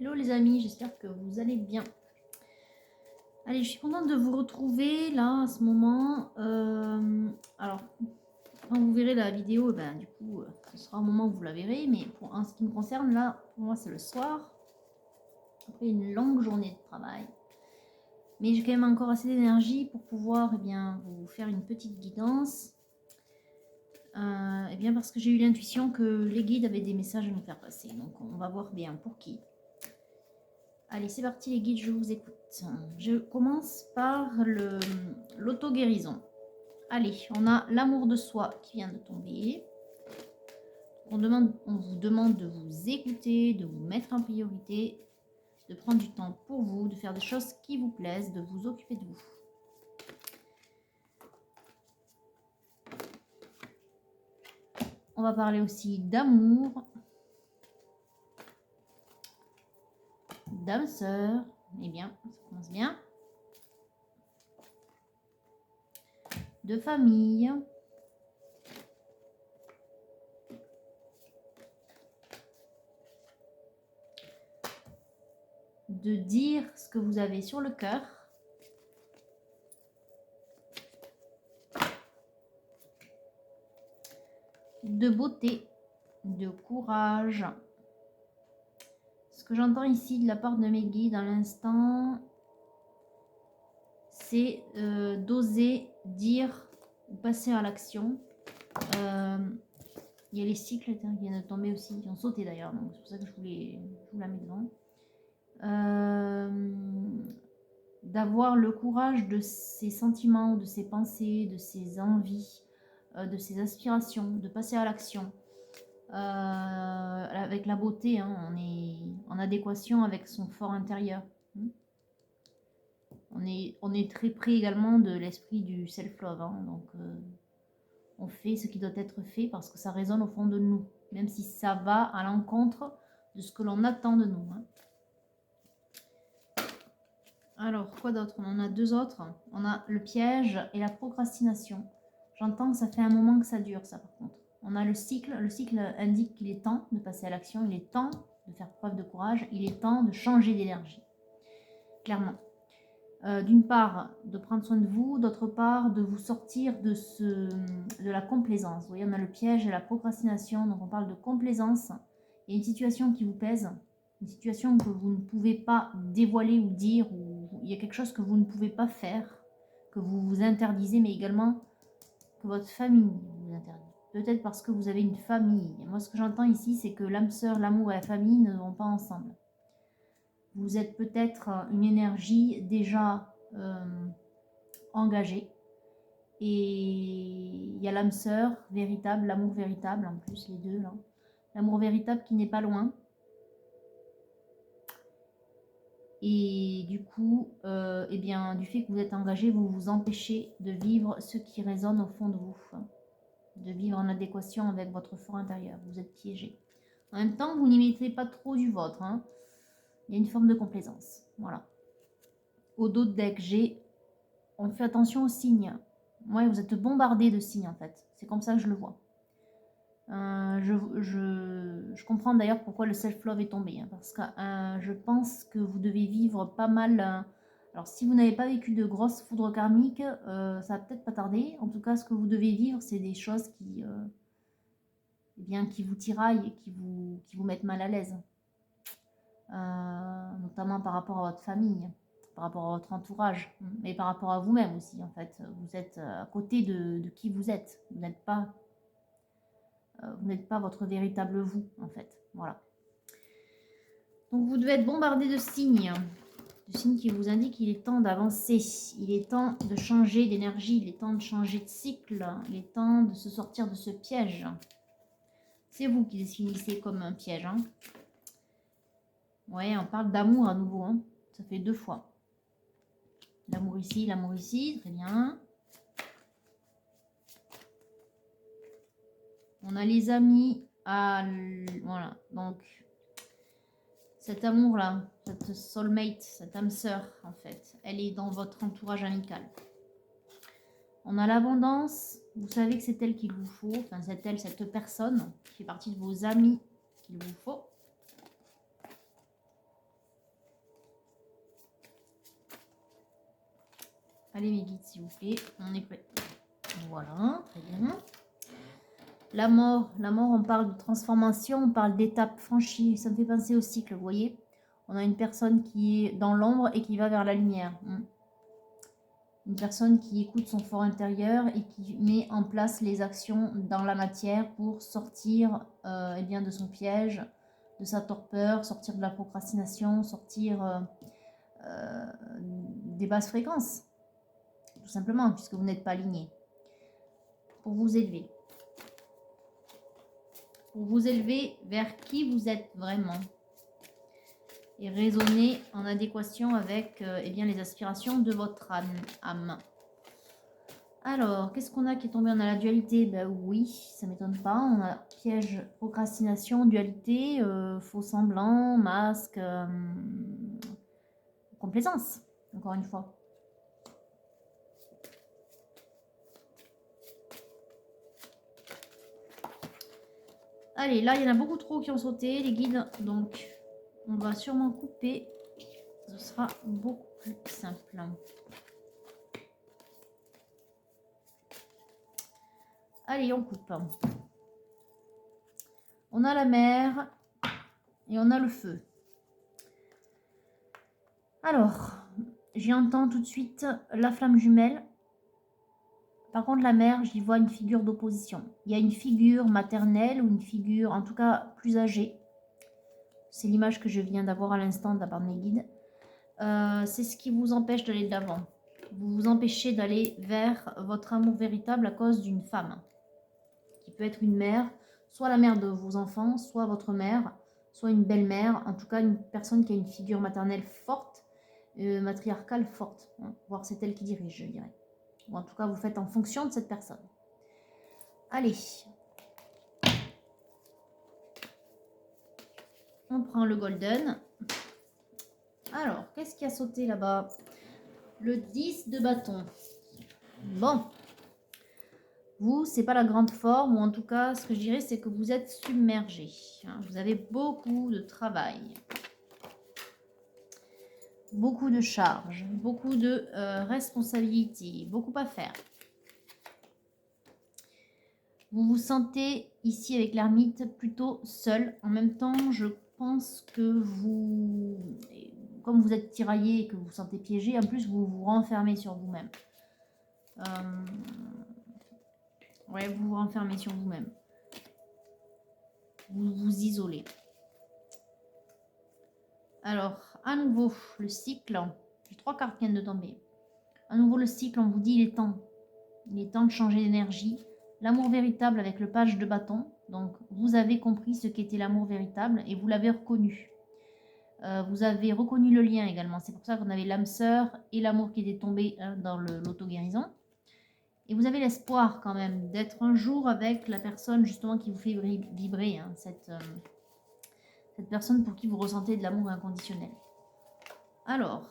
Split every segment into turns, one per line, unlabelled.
Hello les amis, j'espère que vous allez bien. Allez, je suis contente de vous retrouver là à ce moment. Alors, quand vous verrez la vidéo, du coup, ce sera au moment où vous la verrez. Mais en ce qui me concerne, là, pour moi, c'est le soir. Après une longue journée de travail. Mais j'ai quand même encore assez d'énergie pour pouvoir vous faire une petite guidance. Parce que j'ai eu l'intuition que les guides avaient des messages à nous faire passer. Donc, on va voir bien pour qui. Allez, c'est parti les guides, je vous écoute. Je commence par l'auto-guérison. Allez, on a l'amour de soi qui vient de tomber. On vous demande de vous écouter, de vous mettre en priorité, de prendre du temps pour vous, de faire des choses qui vous plaisent, de vous occuper de vous. On va parler aussi d'amour, d'âme sœur. Eh bien, ça commence bien. De famille. De dire ce que vous avez sur le cœur. De beauté, de courage. Ce que j'entends ici de la part de mes guides à l'instant, c'est d'oser dire ou passer à l'action. Il y a les cycles qui viennent de tomber aussi, qui ont sauté d'ailleurs, donc c'est pour ça que je vous la mets devant. D'avoir le courage de ses sentiments, de ses pensées, de ses envies, de ses aspirations, de passer à l'action. Avec la beauté, hein, on est en adéquation avec son fort intérieur. On est très près également de l'esprit du self-love, hein, donc on fait ce qui doit être fait parce que ça résonne au fond de nous, même si ça va à l'encontre de ce que l'on attend de nous. Hein. Alors, quoi d'autre? On en a deux autres. On a le piège et la procrastination. J'entends que ça fait un moment que ça dure, ça par contre. On a le cycle. Le cycle indique qu'il est temps de passer à l'action, il est temps de faire preuve de courage, il est temps de changer d'énergie. Clairement. D'une part, de prendre soin de vous, d'autre part, de vous sortir de la complaisance. Vous voyez, on a le piège et la procrastination, donc on parle de complaisance. Il y a une situation qui vous pèse, une situation que vous ne pouvez pas dévoiler ou dire, ou il y a quelque chose que vous ne pouvez pas faire, que vous vous interdisez, mais également que votre famille vous interdit. Peut-être parce que vous avez une famille. Et moi, ce que j'entends ici, c'est que l'âme sœur, l'amour et la famille ne vont pas ensemble. Vous êtes peut-être une énergie déjà engagée. Et il y a l'âme sœur véritable, l'amour véritable, en plus les deux là. L'amour véritable qui n'est pas loin. Et du coup, du fait que vous êtes engagé, vous vous empêchez de vivre ce qui résonne au fond de vous. De vivre en adéquation avec votre fort intérieur. Vous êtes piégé. En même temps, vous n'y mettez pas trop du vôtre. Hein. Il y a une forme de complaisance. Voilà. Au dos de deck, on fait attention aux signes. Ouais, vous êtes bombardé de signes en fait. C'est comme ça que je le vois. Je comprends d'ailleurs pourquoi le self-love est tombé. Hein, parce que je pense que vous devez vivre pas mal. Alors, si vous n'avez pas vécu de grosses foudres karmiques, ça va peut-être pas tarder. En tout cas, ce que vous devez vivre, c'est des choses qui vous tiraillent et qui vous mettent mal à l'aise. Notamment par rapport à votre famille, par rapport à votre entourage, mais par rapport à vous-même aussi, en fait. Vous êtes à côté de qui vous êtes. Vous n'êtes pas votre véritable vous, en fait. Voilà. Donc, vous devez être bombardé de signes qui vous indiquent qu'il est temps d'avancer, il est temps de changer d'énergie, il est temps de changer de cycle, il est temps de se sortir de ce piège. C'est vous qui définissez comme un piège. Hein. Ouais, on parle d'amour à nouveau. Hein. Ça fait 2 fois. L'amour ici, très bien. On a les amis. Voilà, donc cet amour-là, cette soulmate, cette âme sœur, en fait, elle est dans votre entourage amical. On a l'abondance. Vous savez que c'est elle qu'il vous faut. Enfin, c'est elle, cette personne qui fait partie de vos amis qu'il vous faut. Allez mes guides, s'il vous plaît, on est prêt. Voilà, très bien. La mort, on parle de transformation, on parle d'étapes franchies. Ça me fait penser au cycle, vous voyez. On a une personne qui est dans l'ombre et qui va vers la lumière. Une personne qui écoute son fort intérieur et qui met en place les actions dans la matière pour sortir eh bien, de son piège, de sa torpeur, sortir de la procrastination, sortir des basses fréquences. Tout simplement, puisque vous n'êtes pas aligné. Pour vous élever. Pour vous élever vers qui vous êtes vraiment. Et raisonner en adéquation avec eh bien, les aspirations de votre âme. Alors, qu'est-ce qu'on a qui est tombé? On a la dualité, ben oui, ça ne m'étonne pas. On a piège, procrastination, dualité, faux semblant, masque, complaisance, encore une fois. Allez, là, il y en a beaucoup trop qui ont sauté, les guides, donc on va sûrement couper. Ce sera beaucoup plus simple. Allez, on coupe. On a la mer et on a le feu. Alors, j'y entends tout de suite la flamme jumelle. Par contre, la mer, j'y vois une figure d'opposition. Il y a une figure maternelle ou une figure, en tout cas, plus âgée. C'est l'image que je viens d'avoir à l'instant de la part de mes guides. C'est ce qui vous empêche d'aller de l'avant. Vous vous empêchez d'aller vers votre amour véritable à cause d'une femme. Qui peut être une mère, soit la mère de vos enfants, soit votre mère, soit une belle-mère. En tout cas, une personne qui a une figure maternelle forte, matriarcale forte. Hein, voire c'est elle qui dirige, je dirais. Ou en tout cas, vous faites en fonction de cette personne. Allez. On prend le golden. Alors, qu'est-ce qui a sauté là-bas? Le 10 de bâton. Bon. Vous, c'est pas la grande forme, ou en tout cas, ce que je dirais, c'est que vous êtes submergé. Hein, vous avez beaucoup de travail. Beaucoup de charges, beaucoup de responsabilités, beaucoup à faire. Vous vous sentez ici avec l'ermite plutôt seul. En même temps, je pense que vous, comme vous êtes tiraillé et que vous vous sentez piégé, en plus vous vous renfermez sur vous-même. Ouais, vous vous renfermez sur vous-même. Vous vous isolez. Alors, à nouveau, le cycle. J'ai 3 cartes qui viennent de tomber. À nouveau, le cycle, on vous dit il est temps. Il est temps de changer d'énergie. L'amour véritable avec le page de bâton. Donc, vous avez compris ce qu'était l'amour véritable et vous l'avez reconnu. Vous avez reconnu le lien également. C'est pour ça qu'on avait l'âme sœur et l'amour qui était tombé dans l'auto-guérison. Et vous avez l'espoir quand même d'être un jour avec la personne justement qui vous fait vibrer. Hein, cette personne pour qui vous ressentez de l'amour inconditionnel. Alors,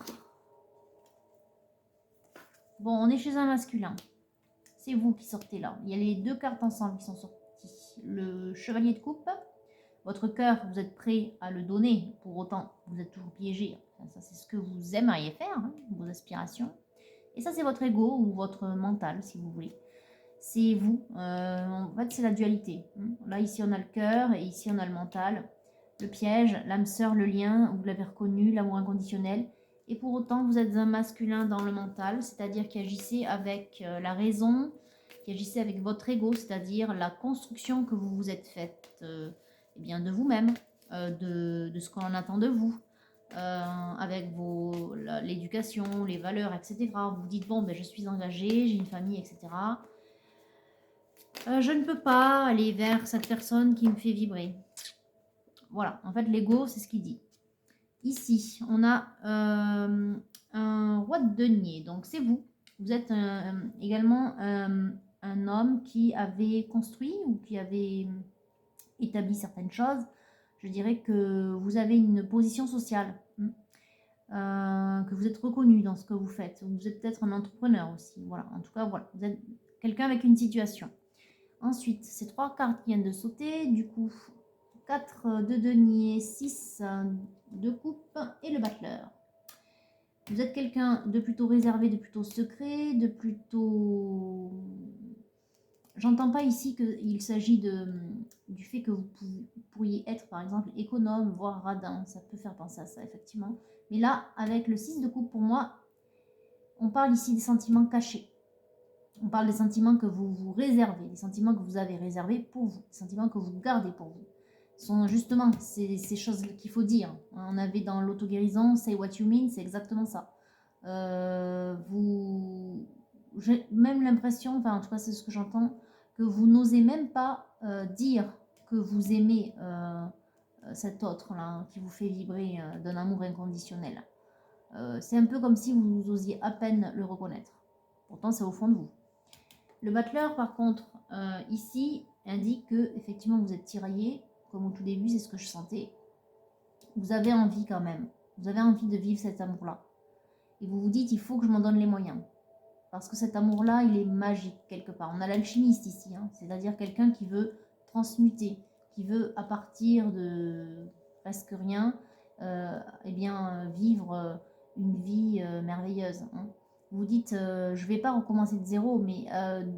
bon, on est chez un masculin. C'est vous qui sortez là. Il y a les 2 cartes ensemble qui sont sorties. Le chevalier de coupe. Votre cœur, vous êtes prêt à le donner. Pour autant, vous êtes toujours piégé. Enfin, ça, c'est ce que vous aimeriez faire, hein, vos aspirations. Et ça, c'est votre ego ou votre mental, si vous voulez. C'est vous. En fait, c'est la dualité. Là, ici, on a le cœur et ici, on a le mental. Le piège, l'âme sœur, le lien, vous l'avez reconnu, l'amour inconditionnel. Et pour autant, vous êtes un masculin dans le mental, c'est-à-dire qui agissez avec la raison, qui agissez avec votre ego, c'est-à-dire la construction que vous vous êtes faite eh bien de vous-même, de ce qu'on attend de vous, avec l'éducation, les valeurs, etc. Vous vous dites, bon, ben, je suis engagée, j'ai une famille, etc. Je ne peux pas aller vers cette personne qui me fait vibrer. Voilà, en fait, l'ego, c'est ce qu'il dit. Ici, on a un roi de denier, donc c'est vous. Vous êtes également un homme qui avait construit ou qui avait établi certaines choses. Je dirais que vous avez une position sociale, que vous êtes reconnu dans ce que vous faites. Vous êtes peut-être un entrepreneur aussi. Voilà, en tout cas, voilà, vous êtes quelqu'un avec une situation. Ensuite, ces 3 cartes qui viennent de sauter, du coup, 4 de denier, 6 de coupe et le battleur. Vous êtes quelqu'un de plutôt réservé, de plutôt secret, de plutôt... J'entends pas ici qu'il s'agit du fait que vous pourriez être, par exemple, économe, voire radin. Ça peut faire penser à ça, effectivement. Mais là, avec le 6 de coupe, pour moi, on parle ici des sentiments cachés. On parle des sentiments que vous vous réservez, des sentiments que vous avez réservés pour vous, des sentiments que vous gardez pour vous. Ce sont justement ces choses qu'il faut dire. On avait dans l'auto-guérison, say what you mean, c'est exactement ça. J'ai même l'impression, enfin en tout cas c'est ce que j'entends, que vous n'osez même pas dire que vous aimez cet autre là qui vous fait vibrer d'un amour inconditionnel. C'est un peu comme si vous osiez à peine le reconnaître. Pourtant c'est au fond de vous. Le battleur, par contre, ici, indique que effectivement vous êtes tiraillé, comme au tout début, c'est ce que je sentais. Vous avez envie quand même. Vous avez envie de vivre cet amour-là. Et vous vous dites, il faut que je m'en donne les moyens. Parce que cet amour-là, il est magique quelque part. On a l'alchimiste ici, hein, c'est-à-dire quelqu'un qui veut transmuter, qui veut, à partir de presque rien, eh bien, vivre une vie merveilleuse. Hein. Vous dites, je ne vais pas recommencer de zéro, mais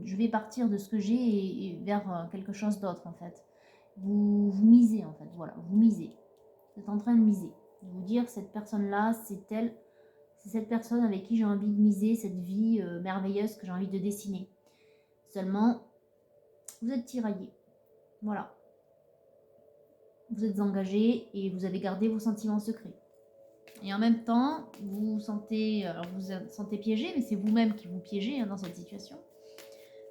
je vais partir de ce que j'ai et vers quelque chose d'autre, en fait. Vous misez, en fait, voilà, vous misez. Vous êtes en train de miser. De vous dire, cette personne-là, c'est elle, c'est cette personne avec qui j'ai envie de miser, cette vie merveilleuse que j'ai envie de dessiner. Seulement, vous êtes tiraillé. Voilà. Vous êtes engagé et vous avez gardé vos sentiments secrets. Et en même temps, vous vous sentez, alors vous vous sentez piégé, mais c'est vous-même qui vous piégez hein, dans cette situation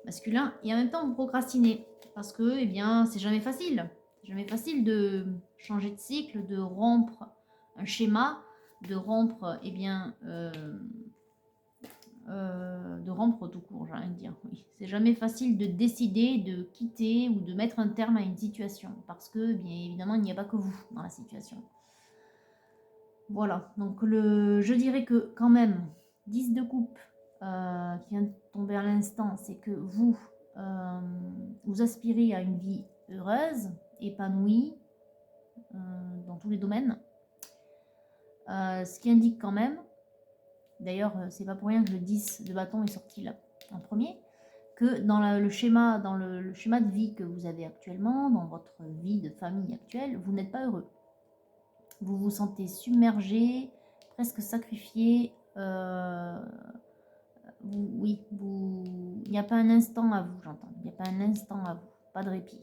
masculin. Et en même temps, vous procrastinez parce que, eh bien, c'est jamais facile. C'est jamais facile de changer de cycle, de rompre un schéma, de rompre, eh bien, de rompre tout court, j'ai envie de dire. Oui. C'est jamais facile de décider de quitter ou de mettre un terme à une situation parce que, bien évidemment, il n'y a pas que vous dans la situation. Voilà, donc je dirais que quand même, 10 de coupe qui vient de tomber à l'instant, c'est que vous, vous aspirez à une vie heureuse, épanouie, dans tous les domaines. Ce qui indique quand même, d'ailleurs c'est pas pour rien que le 10 de bâton est sorti là en premier, que dans le schéma de vie que vous avez actuellement, dans votre vie de famille actuelle, vous n'êtes pas heureux. Vous vous sentez submergé, presque sacrifié. Il n'y a pas un instant à vous, j'entends. Il n'y a pas un instant à vous. Pas de répit.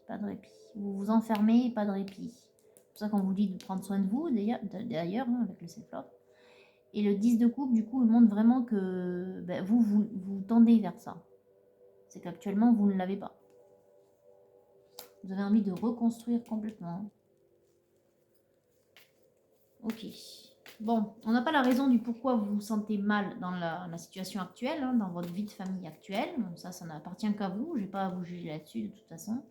Pas de répit. Vous vous enfermez, pas de répit. C'est pour ça qu'on vous dit de prendre soin de vous, d'ailleurs, hein, avec le self-love. Et le 10 de coupe, du coup, il montre vraiment que ben, vous tendez vers ça. C'est qu'actuellement, vous ne l'avez pas. Vous avez envie de reconstruire complètement. Ok. Bon, on n'a pas la raison du pourquoi vous vous sentez mal dans la situation actuelle, hein, dans votre vie de famille actuelle. Bon, ça n'appartient qu'à vous. Je n'ai pas à vous juger là-dessus de toute façon.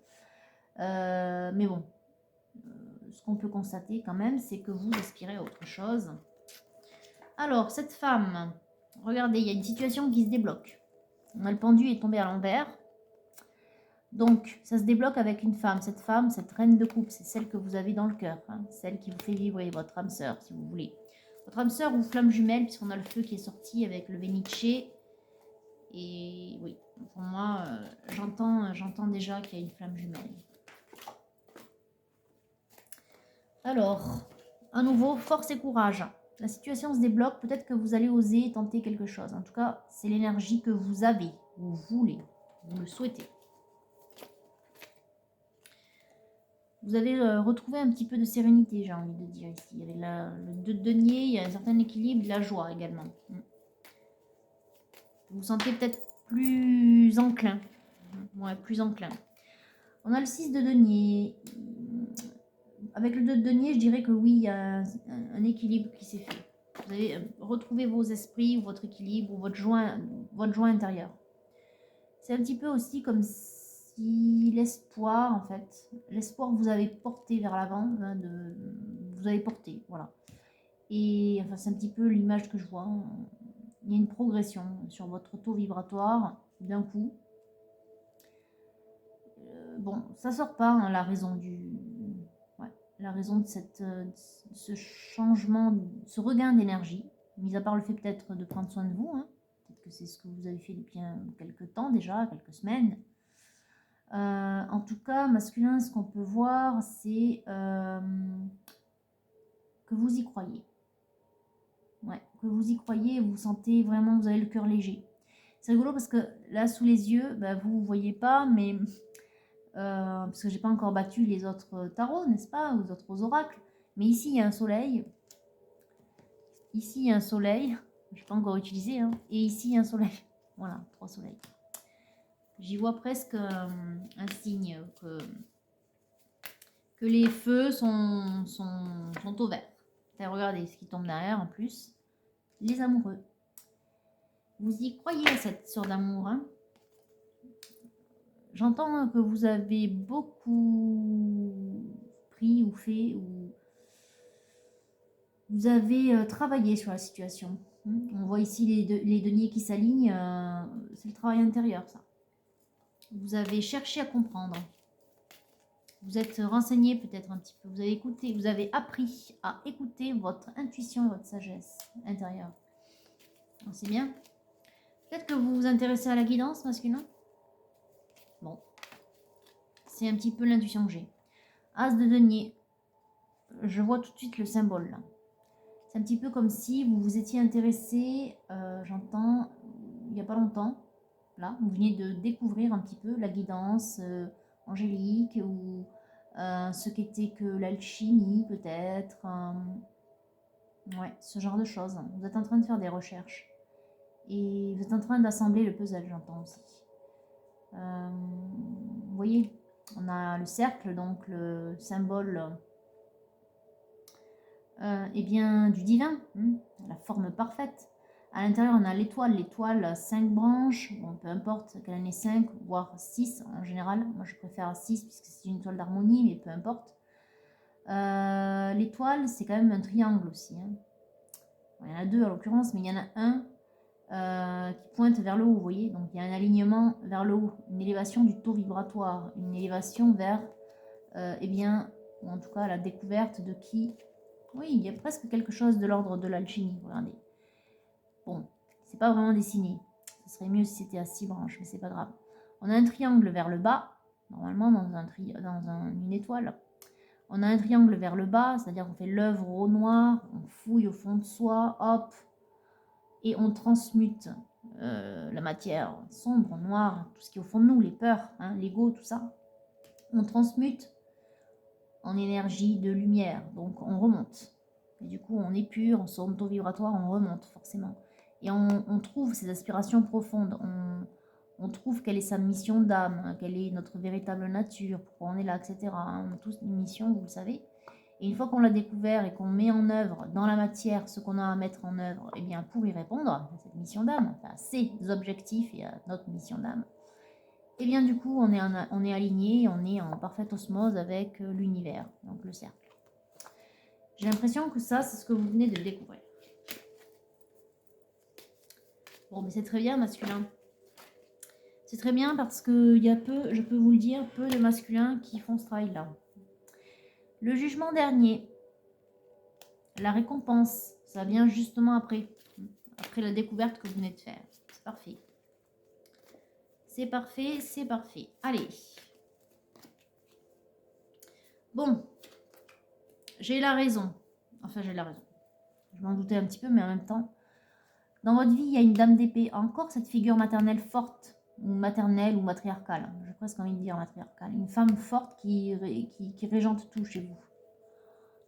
Mais bon, ce qu'on peut constater quand même, c'est que vous aspirez à autre chose. Alors, cette femme, regardez, il y a une situation qui se débloque. Le pendu est tombé à l'envers. Donc, ça se débloque avec une femme. Cette femme, cette reine de coupe, c'est celle que vous avez dans le cœur. Hein, celle qui vous fait vibrer, votre âme sœur, si vous voulez. Votre âme sœur ou flamme jumelle, puisqu'on a le feu qui est sorti avec le Venice. Et oui, pour moi, j'entends déjà qu'il y a une flamme jumelle. Alors, à nouveau, force et courage. La situation se débloque, peut-être que vous allez oser tenter quelque chose. En tout cas, c'est l'énergie que vous avez, vous voulez, vous le souhaitez. Vous avez retrouvé un petit peu de sérénité, j'ai envie de dire ici. Avec le 2 de denier, il y a un certain équilibre, de la joie également. Vous vous sentez peut-être plus enclin. Ouais, plus enclin. On a le 6 de denier. Avec le 2 de denier, je dirais que oui, il y a un équilibre qui s'est fait. Vous avez retrouvé vos esprits, ou votre équilibre, ou votre joint intérieur. C'est un petit peu aussi comme si l'espoir, en fait, l'espoir que vous avez porté vers l'avant, hein, vous avez porté, voilà. Et enfin, c'est un petit peu l'image que je vois. Il y a une progression sur votre taux vibratoire d'un coup. Bon, ça sort pas, hein, la raison la raison de ce changement, ce regain d'énergie. mis à part le fait peut-être de prendre soin de vous, hein. Peut-être que c'est ce que vous avez fait depuis quelques temps déjà, quelques semaines. En tout cas, masculin, ce qu'on peut voir, c'est que vous y croyez. Ouais, que vous y croyez, vous sentez vraiment, vous avez le cœur léger. C'est rigolo parce que là, sous les yeux, bah, vous ne voyez pas, mais parce que j'ai pas encore battu les autres tarots, n'est-ce pas, ou les autres oracles. Mais ici, il y a un soleil. Ici, il y a un soleil. Je n'ai pas encore utilisé. Hein. Et ici, il y a un soleil. Voilà, 3 soleils. J'y vois presque un signe que les feux sont au vert. Et regardez ce qui tombe derrière en plus. Les amoureux. Vous y croyez à cette sorte d'amour. Hein. J'entends que vous avez beaucoup pris ou fait ou vous avez travaillé sur la situation. On voit ici les deniers qui s'alignent. C'est le travail intérieur, ça. Vous avez cherché à comprendre. Vous êtes renseigné peut-être un petit peu. Vous avez écouté, vous avez appris à écouter votre intuition et votre sagesse intérieure. C'est bien. Peut-être que vous vous intéressez à la guidance masculin. Bon. C'est un petit peu l'intuition que j'ai. As de denier. Je vois tout de suite le symbole là. C'est un petit peu comme si vous vous étiez intéressé, j'entends, il n'y a pas longtemps, là, vous veniez de découvrir un petit peu la guidance angélique ou ce qu'était que l'alchimie peut-être, ouais, ce genre de choses. Vous êtes en train de faire des recherches et vous êtes en train d'assembler le puzzle, j'entends aussi. Vous voyez, on a le cercle, donc le symbole eh bien, du divin, la forme parfaite. À l'intérieur, on a l'étoile, 5 branches, bon, peu importe qu'elle en ait 5, voire 6 en général. Moi, je préfère 6 puisque c'est une étoile d'harmonie, mais peu importe. L'étoile, c'est quand même un triangle aussi. Hein. Bon, il y en a 2 en l'occurrence, mais il y en a un qui pointe vers le haut, vous voyez. Donc, il y a un alignement vers le haut, une élévation du taux vibratoire, une élévation vers, eh bien, ou en tout cas, la découverte de qui. Oui, il y a presque quelque chose de l'ordre de l'alchimie, regardez. Bon, c'est pas vraiment dessiné. Ce serait mieux si c'était à 6 branches, mais c'est pas grave. On a un triangle vers le bas, normalement dans une étoile. On a un triangle vers le bas, c'est-à-dire qu'on fait l'œuvre au noir, on fouille au fond de soi, hop, et on transmute la matière sombre, noire, tout ce qui est au fond de nous, les peurs, hein, l'ego, tout ça. On transmute en énergie de lumière, donc on remonte. Et du coup, on épure, on sort taux vibratoire, on remonte forcément. Et on trouve ces aspirations profondes, on trouve quelle est sa mission d'âme, quelle est notre véritable nature, pourquoi on est là, etc. On a tous une mission, vous le savez. Et une fois qu'on l'a découvert et qu'on met en œuvre dans la matière ce qu'on a à mettre en œuvre, eh bien pour y répondre à cette mission d'âme, à ces objectifs et à notre mission d'âme, et bien du coup on est aligné, on est en parfaite osmose avec l'univers, donc le cercle. J'ai l'impression que ça, c'est ce que vous venez de découvrir. Bon, mais c'est très bien, masculin. C'est très bien parce qu'il y a peu, je peux vous le dire, peu de masculins qui font ce travail-là. Le jugement dernier, la récompense, ça vient justement après la découverte que vous venez de faire. C'est parfait. C'est parfait, c'est parfait. Allez. Bon. J'ai la raison. Enfin, j'ai la raison. Je m'en doutais un petit peu, mais en même temps. Dans votre vie, il y a une dame d'épée. Encore cette figure maternelle forte, ou maternelle, ou matriarcale. J'ai presque envie de dire matriarcale. Une femme forte qui régente tout chez vous.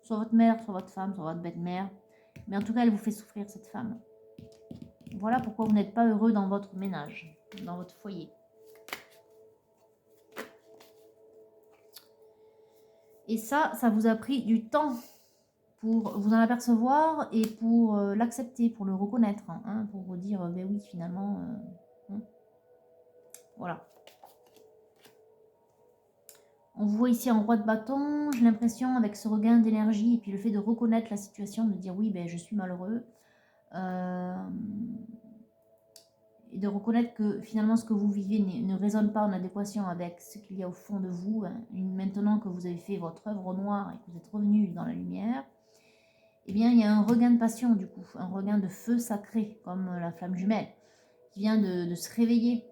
Soit votre mère, soit votre femme, soit votre bête-mère. Mais en tout cas, elle vous fait souffrir, cette femme. Voilà pourquoi vous n'êtes pas heureux dans votre ménage, dans votre foyer. Et ça vous a pris du temps pour vous en apercevoir et pour l'accepter, pour le reconnaître, hein, pour vous dire, ben oui, finalement, voilà. On vous voit ici en roi de bâton, j'ai l'impression, avec ce regain d'énergie, et puis le fait de reconnaître la situation, de dire, oui, ben je suis malheureux, et de reconnaître que finalement, ce que vous vivez ne résonne pas en adéquation avec ce qu'il y a au fond de vous, hein, maintenant que vous avez fait votre œuvre au noir et que vous êtes revenu dans la lumière. eh bien, il y a un regain de passion, du coup, un regain de feu sacré, comme la flamme jumelle, qui vient de se réveiller,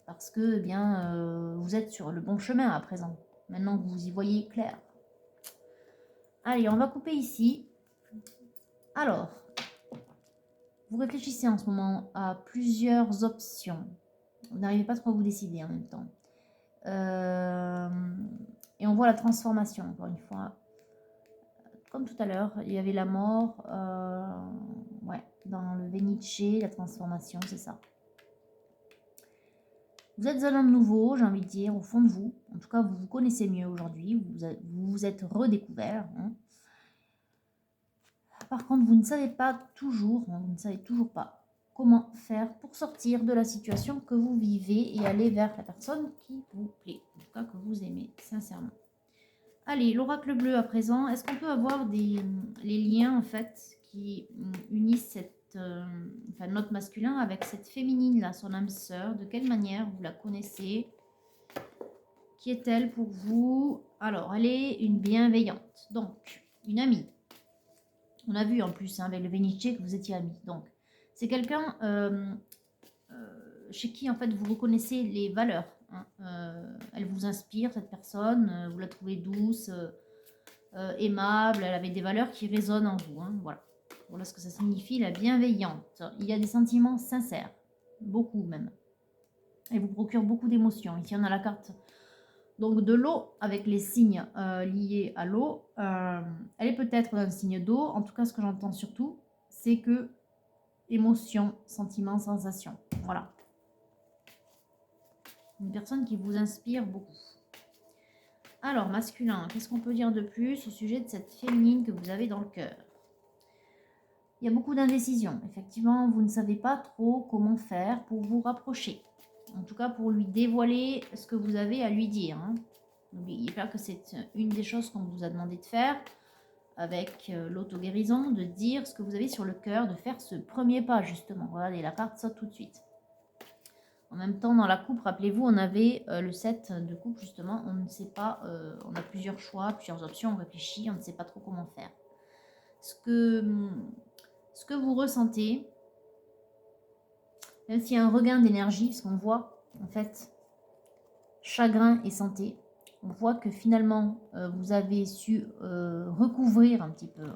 parce que, eh bien, vous êtes sur le bon chemin à présent, maintenant que vous y voyez clair. Allez, on va couper ici. Alors, vous réfléchissez en ce moment à plusieurs options. Vous n'arrivez pas trop à vous décider en même temps. Et on voit la transformation, encore une fois. Comme tout à l'heure, il y avait la mort. Ouais, dans le Venice, la transformation, c'est ça. Vous êtes un homme nouveau, j'ai envie de dire, au fond de vous. En tout cas, vous vous connaissez mieux aujourd'hui. Vous vous êtes redécouvert. Hein. Par contre, vous ne savez pas toujours, vous ne savez toujours pas comment faire pour sortir de la situation que vous vivez et aller vers la personne qui vous plaît, en tout cas que vous aimez sincèrement. Allez, l'oracle bleu à présent, est-ce qu'on peut avoir les liens en fait qui unissent cette, enfin, notre masculin avec cette féminine là, son âme sœur? De quelle manière vous la connaissez? Qui est-elle pour vous? Alors, elle est une bienveillante, donc une amie. On a vu en plus avec le Venice que vous étiez amis. Donc, c'est quelqu'un chez qui en fait vous reconnaissez les valeurs. Hein. Elle vous inspire, cette personne. Vous la trouvez douce, aimable. Elle avait des valeurs qui résonnent en vous. Hein, voilà. Voilà ce que ça signifie, la bienveillante. Il y a des sentiments sincères. Beaucoup même. Elle vous procure beaucoup d'émotions. Ici, on a la carte donc de l'eau avec les signes liés à l'eau. Elle est peut-être un signe d'eau. En tout cas, ce que j'entends surtout, c'est que émotion, sentiment, sensation. Voilà. Une personne qui vous inspire beaucoup. Alors, masculin, qu'est-ce qu'on peut dire de plus au sujet de cette féminine que vous avez dans le cœur? Il y a beaucoup d'indécision. Effectivement, vous ne savez pas trop comment faire pour vous rapprocher. En tout cas, pour lui dévoiler ce que vous avez à lui dire. Hein. N'oubliez pas que c'est une des choses qu'on vous a demandé de faire avec l'auto-guérison, de dire ce que vous avez sur le cœur, de faire ce premier pas justement. Regardez, la carte saute tout de suite. En même temps, dans la coupe, rappelez-vous, on avait le 7 de coupe justement. On ne sait pas, on a plusieurs choix, plusieurs options, on réfléchit, on ne sait pas trop comment faire. Ce que vous ressentez, même s'il y a un regain d'énergie, parce qu'on voit en fait chagrin et santé, on voit que finalement vous avez su recouvrir un petit peu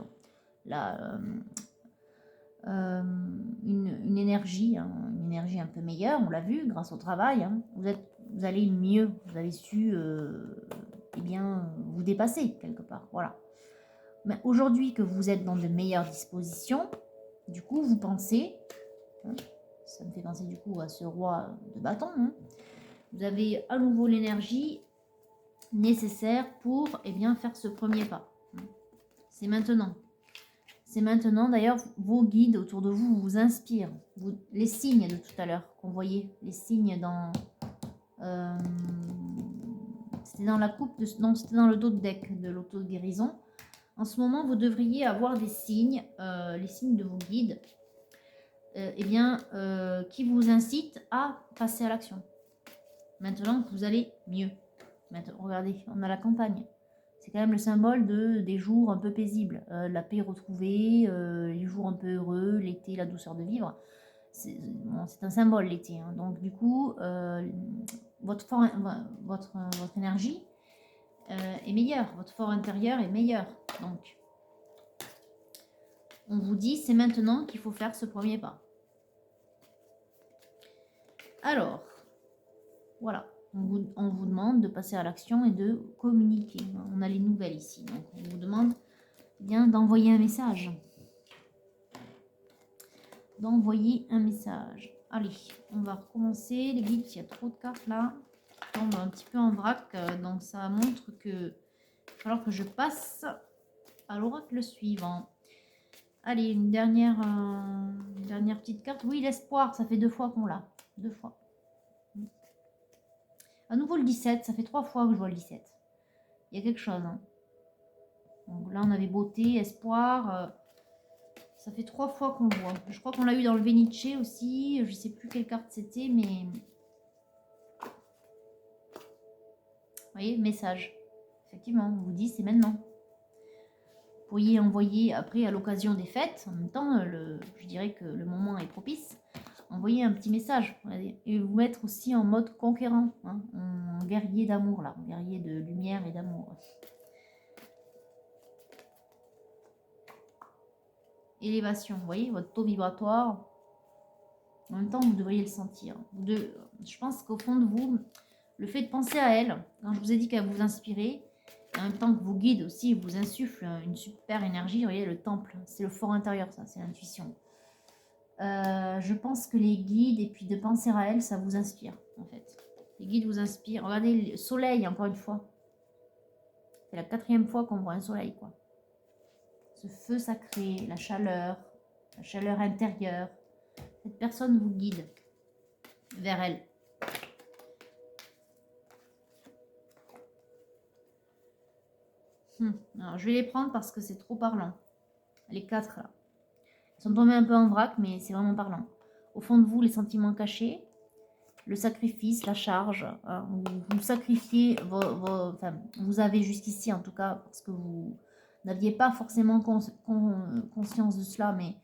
la, une énergie, hein, une énergie un peu meilleure, on l'a vu grâce au travail. Hein. Vous allez mieux, vous avez su eh bien, vous dépasser quelque part. Voilà. Mais aujourd'hui que vous êtes dans de meilleures dispositions, du coup vous pensez, hein, ça me fait penser du coup à ce roi de bâton, hein, vous avez à nouveau l'énergie nécessaire pour eh bien, faire ce premier pas. C'est maintenant. C'est maintenant, d'ailleurs, vos guides autour de vous vous inspirent. Les signes de tout à l'heure qu'on voyait, les signes dans... c'était dans la coupe, non, c'était dans le dos de deck de l'auto-guérison. En ce moment, vous devriez avoir des signes, les signes de vos guides, eh bien, qui vous incitent à passer à l'action. Maintenant que vous allez mieux. Maintenant, regardez, on a la campagne. C'est quand même le symbole des jours un peu paisibles. La paix retrouvée, les jours un peu heureux, l'été, la douceur de vivre. C'est un symbole l'été. Hein. Donc du coup, votre énergie est meilleure. Votre fort intérieur est meilleur. Donc, on vous dit, c'est maintenant qu'il faut faire ce premier pas. Alors, voilà. On vous demande de passer à l'action et de communiquer. On a les nouvelles ici. Donc, on vous demande bien d'envoyer un message. D'envoyer un message. Allez, on va recommencer. Les guides, il y a trop de cartes là. Qui tombent un petit peu en vrac. Donc, ça montre que il va falloir que je passe à l'oracle suivant. Allez, une dernière petite carte. Oui, l'espoir, ça fait 2 fois qu'on l'a. 2 fois. À nouveau le 17, ça fait 3 fois que je vois le 17. Il y a quelque chose. Hein. Donc là, on avait beauté, espoir. Ça fait 3 fois qu'on le voit. Je crois qu'on l'a eu dans le Venice aussi. Je ne sais plus quelle carte c'était, mais... Vous voyez, message. Effectivement, on vous dit c'est maintenant. pourriez envoyer après à l'occasion des fêtes, en même temps, je dirais que le moment est propice, envoyer un petit message et vous mettre aussi en mode conquérant, hein, en guerrier d'amour là, en guerrier de lumière et d'amour. Élévation, vous voyez, votre taux vibratoire, en même temps vous devriez le sentir. Je pense qu'au fond de vous, le fait de penser à elle, quand je vous ai dit qu'elle vous inspirait, en même temps que vos guides aussi vous insufflent une super énergie, vous voyez, le temple, c'est le fort intérieur, ça, c'est l'intuition. Je pense que les guides, et puis de penser à elle, ça vous inspire, en fait. Les guides vous inspirent. Regardez le soleil, encore une fois. C'est la 4e fois qu'on voit un soleil, quoi. Ce feu sacré, la chaleur intérieure. Cette personne vous guide vers elle. Alors, je vais les prendre parce que c'est trop parlant. Les 4, là. Ils sont tombés un peu en vrac, mais c'est vraiment parlant. Au fond de vous, les sentiments cachés, le sacrifice, la charge, hein, vous sacrifiez, enfin, vous avez jusqu'ici en tout cas, parce que vous n'aviez pas forcément conscience de cela, mais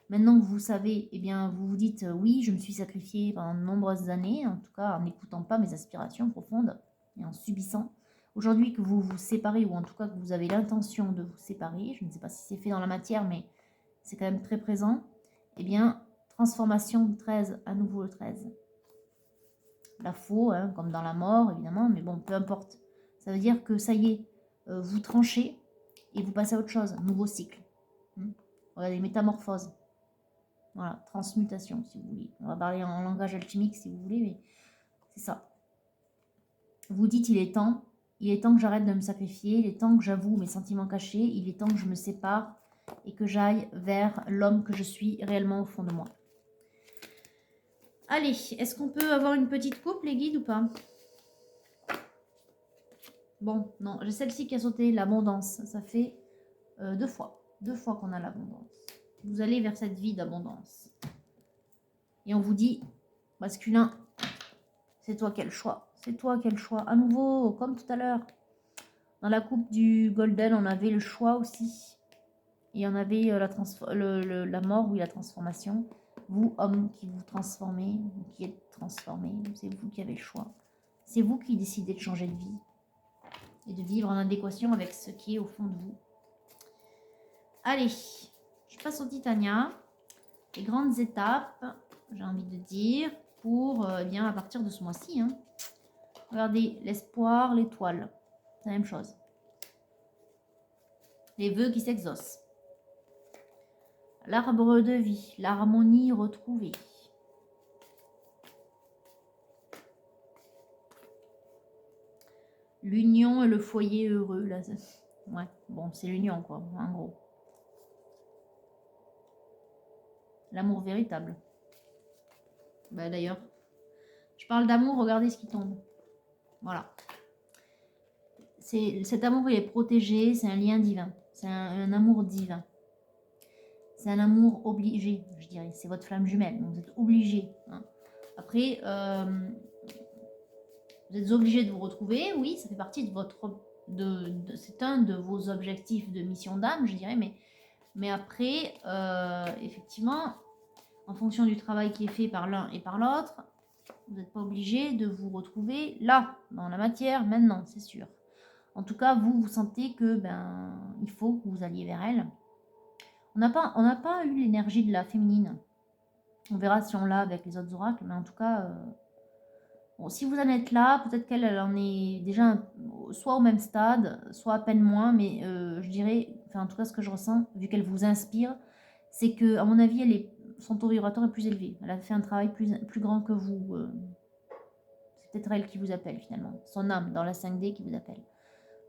maintenant que vous savez, eh bien, vous vous dites oui, je me suis sacrifié pendant de nombreuses années, en tout cas en n'écoutant pas mes aspirations profondes et en subissant. Aujourd'hui que vous vous séparez, ou en tout cas que vous avez l'intention de vous séparer, je ne sais pas si c'est fait dans la matière, mais c'est quand même très présent, eh bien, transformation 13, à nouveau le 13. La faux, hein, comme dans la mort, évidemment, mais bon, peu importe. Ça veut dire que ça y est, vous tranchez et vous passez à autre chose, nouveau cycle. Regardez, métamorphose. Voilà, transmutation, si vous voulez. On va parler en langage alchimique, si vous voulez, mais c'est ça. Vous dites, il est temps que j'arrête de me sacrifier, il est temps que j'avoue mes sentiments cachés, il est temps que je me sépare et que j'aille vers l'homme que je suis réellement au fond de moi. Allez, est-ce qu'on peut avoir une petite coupe, les guides, ou pas? Bon, non, j'ai celle-ci qui a sauté, l'abondance. Ça fait 2 fois. 2 fois qu'on a l'abondance. Vous allez vers cette vie d'abondance. Et on vous dit, masculin, c'est toi qui as le choix. C'est toi qui as le choix. À nouveau, comme tout à l'heure. Dans la coupe du Golden, on avait le choix aussi. Et on avait la mort, oui, la transformation. Vous, homme, qui vous transformez, qui êtes transformé, c'est vous qui avez le choix. C'est vous qui décidez de changer de vie et de vivre en adéquation avec ce qui est au fond de vous. Allez, je passe au Titania. Les grandes étapes, j'ai envie de dire, pour, eh bien, à partir de ce mois-ci. Hein. Regardez, l'espoir, l'étoile, c'est la même chose. Les vœux qui s'exaucent. L'arbre de vie, l'harmonie retrouvée. L'union et le foyer heureux. Là. Ouais, bon, c'est l'union, quoi, en gros. L'amour véritable. Bah, d'ailleurs, je parle d'amour, regardez ce qui tombe. Voilà. Cet amour, il est protégé, c'est un lien divin. C'est un amour divin. C'est un amour obligé, je dirais. C'est votre flamme jumelle, donc vous êtes obligé. Hein. Après, vous êtes obligé de vous retrouver, oui, ça fait partie de votre... c'est un de vos objectifs de mission d'âme, je dirais, mais après, effectivement, en fonction du travail qui est fait par l'un et par l'autre, vous n'êtes pas obligé de vous retrouver là, dans la matière, maintenant, c'est sûr. En tout cas, vous sentez que il faut que vous alliez vers elle. On n'a pas eu l'énergie de la féminine. On verra si on l'a avec les autres oracles, mais en tout cas, bon, si vous en êtes là, peut-être qu'elle en est déjà soit au même stade, soit à peine moins, mais je dirais, enfin en tout cas ce que je ressens, vu qu'elle vous inspire, c'est que, à mon avis, son taux vibratoire est plus élevé. Elle a fait un travail plus grand que vous. C'est peut-être elle qui vous appelle finalement, son âme dans la 5D qui vous appelle.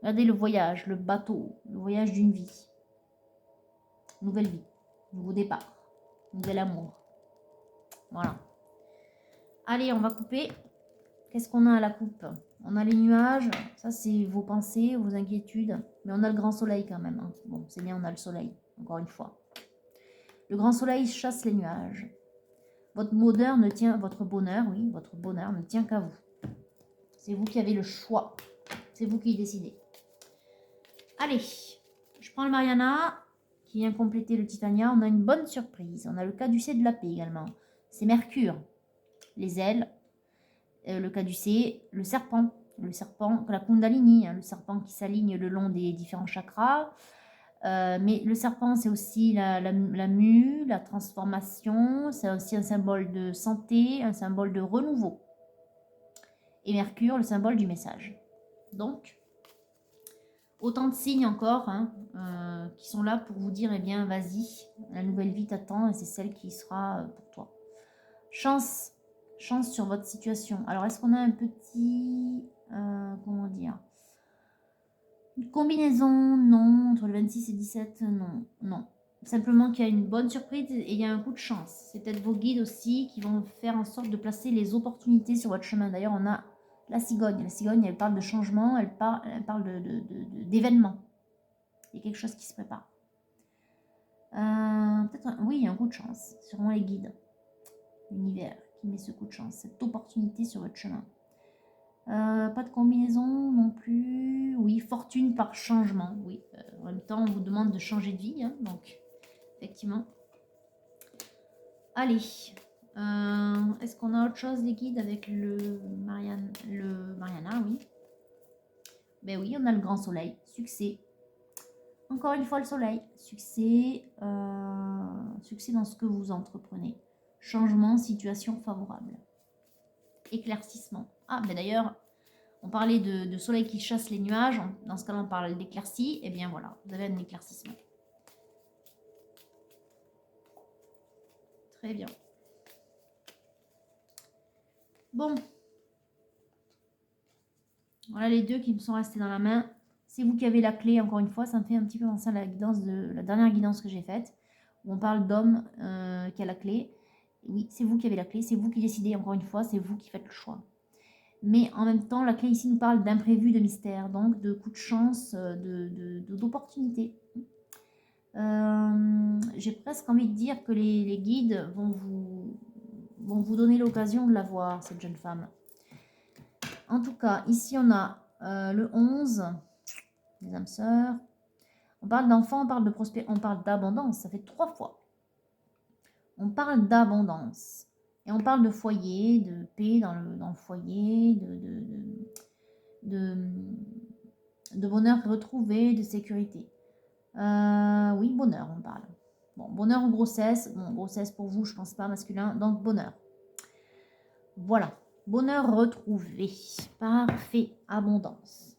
Regardez le voyage, le bateau, le voyage d'une vie. Nouvelle vie, nouveau départ, nouvel amour. Voilà. Allez, on va couper. Qu'est-ce qu'on a à la coupe? On a les nuages, ça c'est vos pensées, vos inquiétudes. Mais on a le grand soleil quand même. Hein. Bon, c'est bien, on a le soleil, encore une fois. Le grand soleil chasse les nuages. Votre bonheur ne tient qu'à vous. C'est vous qui avez le choix. C'est vous qui décidez. Allez, je prends le Mariana qui vient compléter le Titania. On a une bonne surprise. On a le caducée de la paix également. C'est Mercure. Les ailes. Le caducée. Le serpent, la Kundalini. Le serpent qui s'aligne le long des différents chakras. Mais le serpent, c'est aussi la mue, la transformation. C'est aussi un symbole de santé, un symbole de renouveau. Et Mercure, le symbole du message. Donc, autant de signes encore qui sont là pour vous dire, eh bien, vas-y, la nouvelle vie t'attend et c'est celle qui sera pour toi. Chance sur votre situation. Alors, est-ce qu'on a un petit... comment dire, une combinaison? Non. Entre le 26 et 17, non. Simplement qu'il y a une bonne surprise et il y a un coup de chance. C'est peut-être vos guides aussi qui vont faire en sorte de placer les opportunités sur votre chemin. D'ailleurs, on a la cigogne. La cigogne, elle parle de changement, elle parle d'événements. Il y a quelque chose qui se prépare. Oui, il y a un coup de chance. Sûrement les guides. L'univers qui met ce coup de chance, cette opportunité sur votre chemin. Pas de combinaison non plus. Oui, fortune par changement. Oui, en même temps, on vous demande de changer de vie. Donc, effectivement. Allez. Est-ce qu'on a autre chose, les guides, avec le Mariana? Oui. Ben oui, on a le grand soleil. Succès. Encore une fois, le soleil. Succès dans ce que vous entreprenez. Changement, situation favorable. Éclaircissement. Ah, mais d'ailleurs, on parlait de soleil qui chasse les nuages. Dans ce cas-là, on parle d'éclaircie. Et bien voilà, vous avez un éclaircissement. Très bien. Bon. Voilà les deux qui me sont restés dans la main. C'est vous qui avez la clé, encore une fois. Ça me fait un petit peu penser à la dernière guidance que j'ai faite. Où on parle d'homme qui a la clé. Oui, c'est vous qui avez la clé. C'est vous qui décidez, encore une fois. C'est vous qui faites le choix. Mais en même temps, la clé ici nous parle d'imprévu, de mystère. Donc de coups de chance, d'opportunités. J'ai presque envie de dire que les guides vont vous donner l'occasion de la voir, cette jeune femme. En tout cas, ici on a le 11, les âmes sœurs. On parle d'enfants, on parle de prospérité, on parle d'abondance, ça fait 3 fois. On parle d'abondance. Et on parle de foyer, de paix dans le foyer, de bonheur retrouvé, de sécurité. Oui, bonheur, on parle. Bon, bonheur ou grossesse. Bon, grossesse pour vous, je pense pas masculin. Donc, bonheur. Voilà. Bonheur retrouvé. Parfait. Abondance.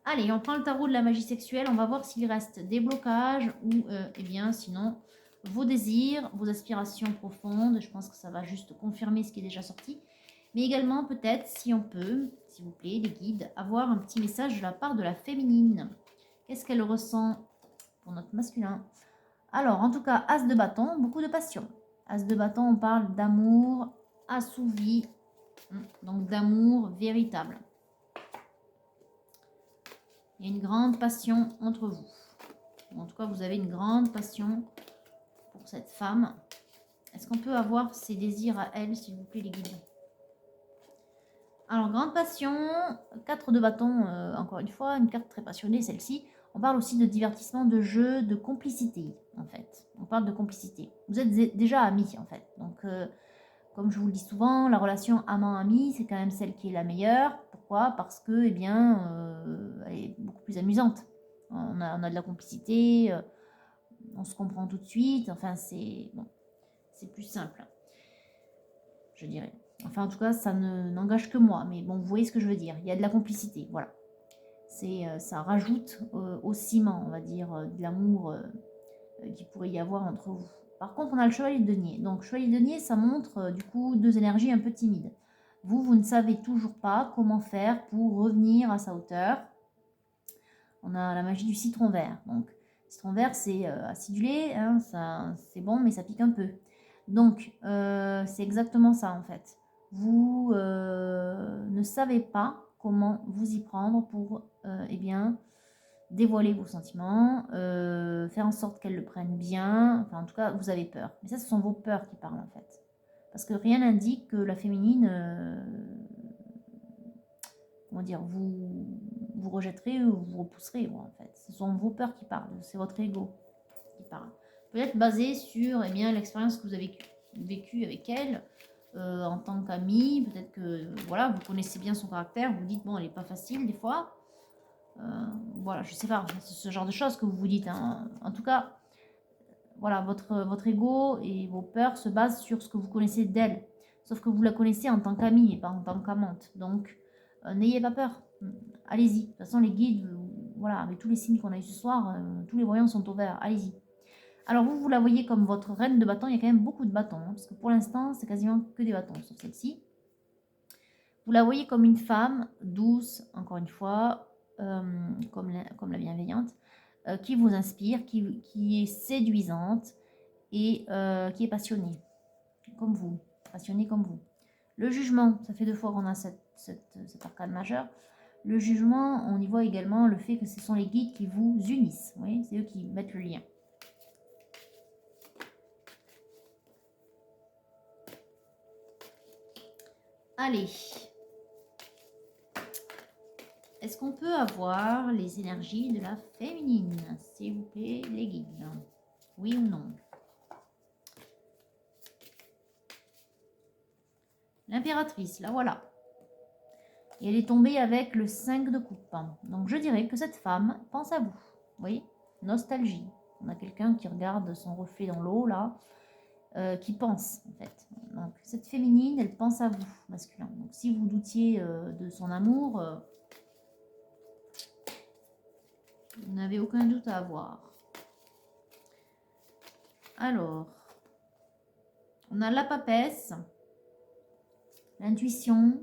Allez, on prend le tarot de la magie sexuelle. On va voir s'il reste des blocages ou, eh bien, sinon, vos désirs, vos aspirations profondes. Je pense que ça va juste confirmer ce qui est déjà sorti. Mais également, peut-être, si on peut, s'il vous plaît, les guides, avoir un petit message de la part de la féminine. Qu'est-ce qu'elle ressent pour notre masculin? Alors, en tout cas, As de bâton, beaucoup de passion. As de bâton, on parle d'amour assouvi, donc d'amour véritable. Il y a une grande passion entre vous. En tout cas, vous avez une grande passion pour cette femme. Est-ce qu'on peut avoir ses désirs à elle, s'il vous plaît, les guides? Alors, grande passion, 4 de bâton, encore une fois, une carte très passionnée, celle-ci. On parle aussi de divertissement, de jeu, de complicité, en fait. On parle de complicité. Vous êtes déjà amis, en fait. Donc, comme je vous le dis souvent, la relation amant-ami, c'est quand même celle qui est la meilleure. Pourquoi? Parce que, eh bien, elle est beaucoup plus amusante. On a de la complicité, on se comprend tout de suite. Enfin, c'est bon, c'est plus simple, je dirais. Enfin, en tout cas, ça n'engage que moi. Mais bon, vous voyez ce que je veux dire. Il y a de la complicité, voilà. Ça rajoute au ciment, on va dire, de l'amour qu'il pourrait y avoir entre vous. Par contre, on a le chevalier de denier. Donc, chevalier de denier, ça montre du coup 2 énergies un peu timides. Vous ne savez toujours pas comment faire pour revenir à sa hauteur. On a la magie du citron vert. Donc, citron vert, c'est acidulé, hein, c'est bon, mais ça pique un peu. Donc, c'est exactement ça en fait. Vous ne savez pas comment vous y prendre pour, eh bien, dévoiler vos sentiments, faire en sorte qu'elle le prenne bien. Enfin, en tout cas, vous avez peur. Mais ça, ce sont vos peurs qui parlent, en fait. Parce que rien n'indique que la féminine comment dire, vous rejetterez ou vous repousserez. Bon, en fait, ce sont vos peurs qui parlent, c'est votre ego qui parle. Peut-être basé sur eh bien l'expérience que vous avez vécue avec elle en tant qu'amie. Peut-être que voilà, vous connaissez bien son caractère. Vous dites bon, elle n'est pas facile des fois. Voilà, je sais pas, c'est ce genre de choses que vous vous dites. Hein. En tout cas, voilà, votre ego et vos peurs se basent sur ce que vous connaissez d'elle. Sauf que vous la connaissez en tant qu'amie et pas en tant qu'amante. Donc, n'ayez pas peur. Allez-y. De toute façon, les guides, voilà, avec tous les signes qu'on a eu ce soir, tous les voyants sont ouverts. Allez-y. Alors, vous la voyez comme votre reine de bâton. Il y a quand même beaucoup de bâtons. Hein, parce que pour l'instant, c'est quasiment que des bâtons sur celle-ci. Vous la voyez comme une femme douce, encore une fois, comme la bienveillante, qui vous inspire, qui est séduisante et qui est passionnée, comme vous, passionnée comme vous. Le jugement, ça fait 2 fois qu'on a cet arcane majeur. Le jugement, on y voit également le fait que ce sont les guides qui vous unissent. Vous voyez, c'est eux qui mettent le lien. Allez. Est-ce qu'on peut avoir les énergies de la féminine, s'il vous plaît, les guides? Oui ou non? L'impératrice, là voilà. Et elle est tombée avec le 5 de coupe. Donc je dirais que cette femme pense à vous. Vous voyez? Nostalgie. On a quelqu'un qui regarde son reflet dans l'eau, là, qui pense, en fait. Donc cette féminine, elle pense à vous, masculin. Donc si vous doutiez de son amour, vous n'avez aucun doute à avoir. Alors, on a la papesse, l'intuition.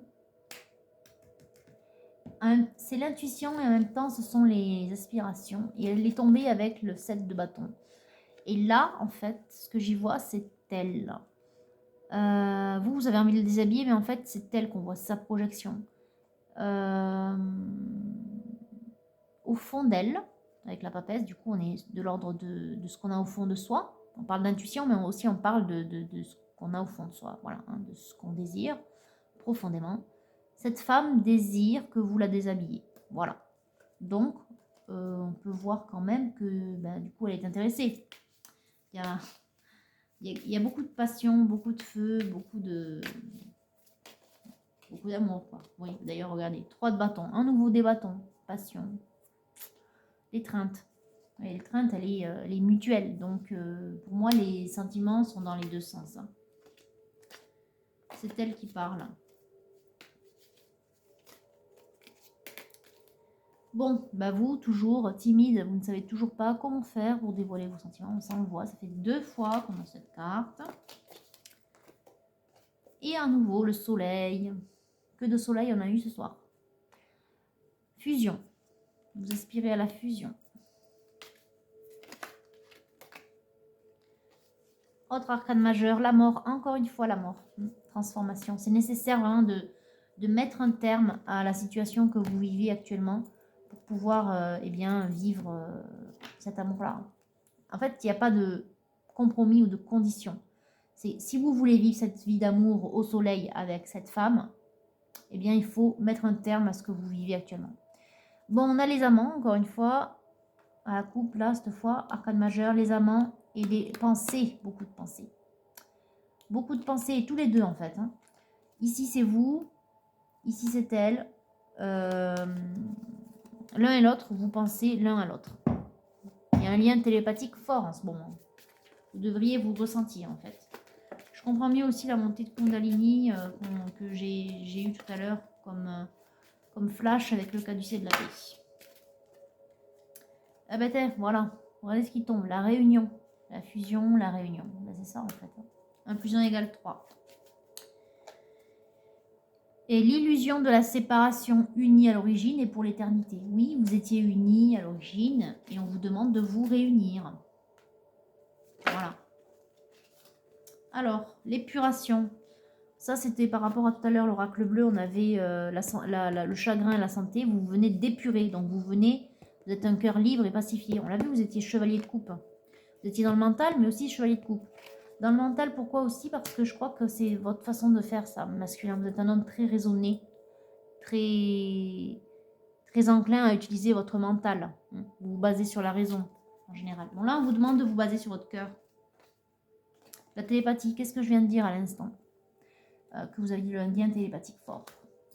C'est l'intuition et en même temps, ce sont les aspirations. Et elle est tombée avec le 7 de bâton. Et là, en fait, ce que j'y vois, c'est elle. Vous avez envie de le déshabiller, mais en fait, c'est elle qu'on voit, sa projection. Au fond d'elle, avec la papesse, du coup, on est de l'ordre de ce qu'on a au fond de soi. On parle d'intuition, mais aussi on parle de ce qu'on a au fond de soi, voilà, hein, de ce qu'on désire profondément. Cette femme désire que vous la déshabillez, voilà. Donc, on peut voir quand même que, du coup, elle est intéressée. Il y a beaucoup de passion, beaucoup de feu, beaucoup d'amour, quoi. Oui, d'ailleurs, regardez, 3 de bâton, un nouveau des bâtons, passion, l'étreinte. Et l'étreinte, elle est mutuelle. Donc, pour moi, les sentiments sont dans les deux sens. Hein. C'est elle qui parle. Bon, vous, toujours timide, vous ne savez toujours pas comment faire pour dévoiler vos sentiments. Ça, on le voit. Ça fait 2 fois qu'on a cette carte. Et à nouveau, le soleil. Que de soleil on a eu ce soir. Fusion. Vous aspirez à la fusion. Autre arcane majeur, la mort. Encore une fois, la mort. Transformation. C'est nécessaire vraiment de mettre un terme à la situation que vous vivez actuellement pour pouvoir vivre cet amour-là. En fait, il n'y a pas de compromis ou de condition. Si vous voulez vivre cette vie d'amour au soleil avec cette femme, eh bien, il faut mettre un terme à ce que vous vivez actuellement. Bon, on a les amants, encore une fois, à la coupe, là, cette fois, arcane majeur, les amants et des pensées, beaucoup de pensées. Beaucoup de pensées, tous les deux, en fait. Hein. Ici, c'est vous, ici, c'est elle. L'un et l'autre, vous pensez l'un à l'autre. Il y a un lien télépathique fort en ce moment. Vous devriez vous ressentir, en fait. Je comprends mieux aussi la montée de Kundalini que j'ai eu tout à l'heure comme flash avec le caducée de la paix. Ah voilà. Regardez ce qui tombe. La réunion. La fusion, la réunion. C'est ça en fait. 1 plus 1 égale 3. Et l'illusion de la séparation unie à l'origine est pour l'éternité. Oui, vous étiez unis à l'origine et on vous demande de vous réunir. Voilà. Alors, l'épuration. Ça, c'était par rapport à tout à l'heure, l'oracle bleu, on avait le chagrin et la santé. Vous venez d'épurer, donc vous êtes un cœur libre et pacifié. On l'a vu, vous étiez chevalier de coupe. Vous étiez dans le mental, mais aussi chevalier de coupe. Dans le mental, pourquoi aussi? Parce que je crois que c'est votre façon de faire ça, masculin. Vous êtes un homme très raisonné, très, très enclin à utiliser votre mental. Vous vous basez sur la raison, en général. Bon, là, on vous demande de vous baser sur votre cœur. La télépathie, qu'est-ce que je viens de dire à l'instant? Que vous aviez un lien télépathique fort.